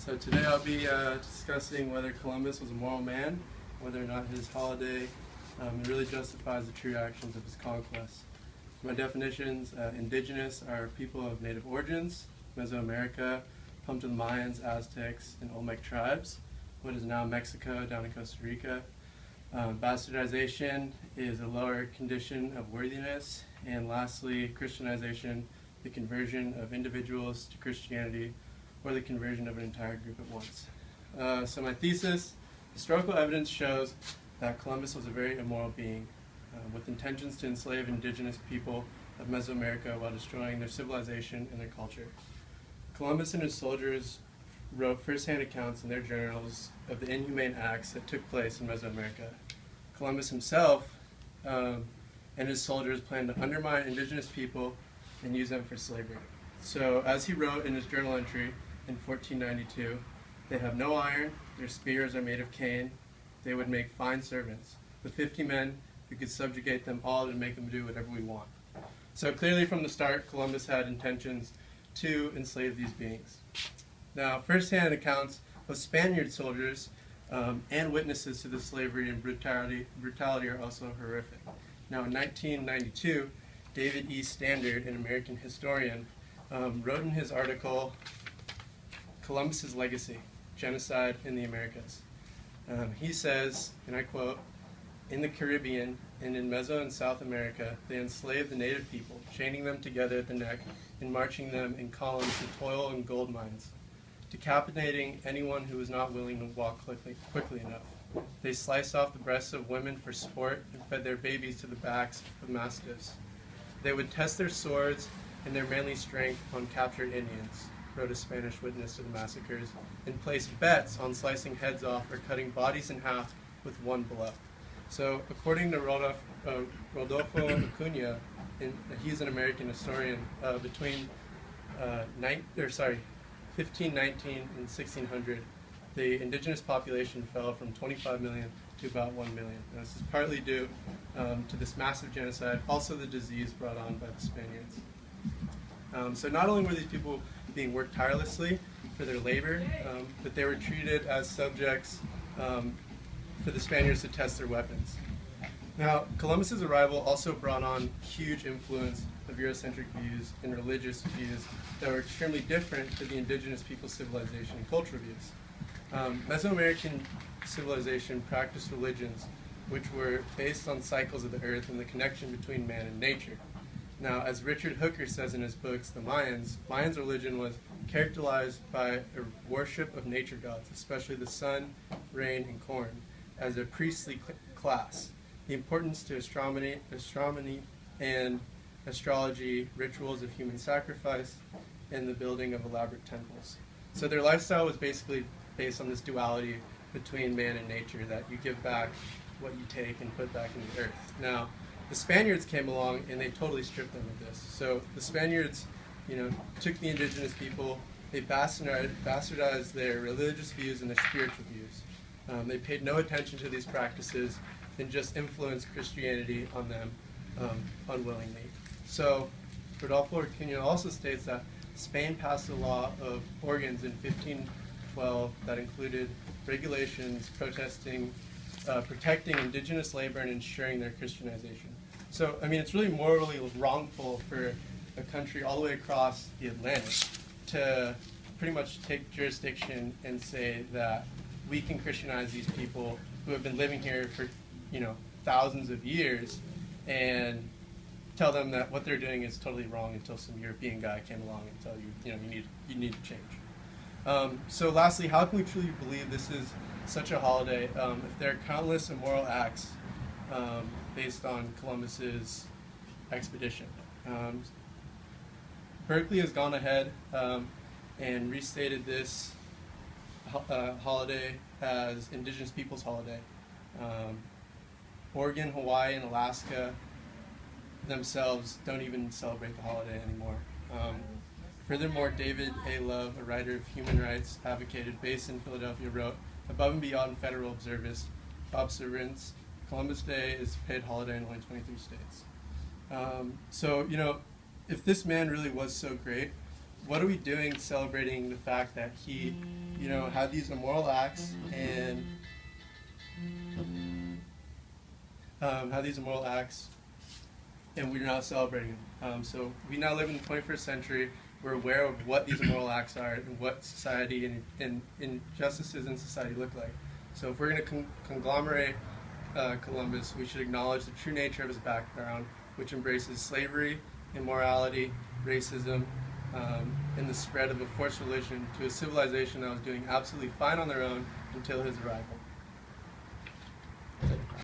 So today I'll be discussing whether Columbus was a moral man, whether or not his holiday really justifies the true actions of his conquest. My definitions: indigenous are people of native origins, Mesoamerica, home to the Mayans, Aztecs, and Olmec tribes, what is now Mexico down in Costa Rica. Bastardization is a lower condition of worthiness. And lastly, Christianization, the conversion of individuals to Christianity, or the conversion of an entire group at once. So my thesis: historical evidence shows that Columbus was a very immoral being, with intentions to enslave indigenous people of Mesoamerica while destroying their civilization and their culture. Columbus and his soldiers wrote first-hand accounts in their journals of the inhumane acts that took place in Mesoamerica. Columbus himself and his soldiers planned to undermine indigenous people and use them for slavery. So as he wrote in his journal entry in 1492, they have no iron, their spears are made of cane, they would make fine servants, with 50 men who could subjugate them all and make them do whatever we want. So clearly from the start, Columbus had intentions to enslave these beings. Now, first-hand accounts of Spaniard soldiers and witnesses to the slavery and brutality are also horrific. Now, in 1992, David E. Standard, an American historian, wrote in his article, Columbus's Legacy, Genocide in the Americas. He says, and I quote, "In the Caribbean and in Meso and South America, they enslaved the native people, chaining them together at the neck and marching them in columns to toil in gold mines, decapitating anyone who was not willing to walk quickly enough. They sliced off the breasts of women for sport and fed their babies to the backs of mastiffs. They would test their swords and their manly strength on captured Indians," wrote a Spanish witness to the massacres, "and placed bets on slicing heads off or cutting bodies in half with one blow." So according to Rodolfo Acuna, he's an American historian, between 1519 and 1600, the indigenous population fell from 25 million to about 1 million. And this is partly due to this massive genocide, also the disease brought on by the Spaniards. So not only were these people being worked tirelessly for their labor, but they were treated as subjects for the Spaniards to test their weapons. Now, Columbus's arrival also brought on huge influence of Eurocentric views and religious views that were extremely different to the indigenous people's civilization and cultural views. Mesoamerican civilization practiced religions which were based on cycles of the earth and the connection between man and nature. Now, as Richard Hooker says in his books, The Mayans religion was characterized by a worship of nature gods, especially the sun, rain, and corn, as a priestly class. The importance to astronomy and astrology, rituals of human sacrifice, and the building of elaborate temples. So their lifestyle was basically based on this duality between man and nature, that you give back what you take and put back into the earth. Now, the Spaniards came along and they totally stripped them of this. So the Spaniards, took the indigenous people, they bastardized their religious views and their spiritual views. They paid no attention to these practices and just influenced Christianity on them unwillingly. So Rodolfo Acuna also states that Spain passed a law of organs in 1512 that included regulations protecting indigenous labor and ensuring their Christianization. So, it's really morally wrongful for a country all the way across the Atlantic to pretty much take jurisdiction and say that we can Christianize these people who have been living here for, thousands of years, and tell them that what they're doing is totally wrong until some European guy came along and tell you, you need to change. So lastly, how can we truly believe this is such a holiday if there are countless immoral acts based on Columbus's expedition? Berkeley has gone ahead and restated this holiday as Indigenous Peoples' Holiday. Oregon, Hawaii, and Alaska themselves don't even celebrate the holiday anymore. Furthermore, David A. Love, a writer of human rights advocated based in Philadelphia, wrote, "Above and beyond federal observance, Columbus Day is a paid holiday in only 23 states." So, if this man really was so great, what are we doing celebrating the fact that he, had these immoral acts and we're not celebrating them. So we now live in the 21st century. We're aware of what these immoral acts are and what society and injustices in society look like. So if we're going to conglomerate Columbus, we should acknowledge the true nature of his background, which embraces slavery, immorality, racism, and the spread of a forced religion to a civilization that was doing absolutely fine on their own until his arrival.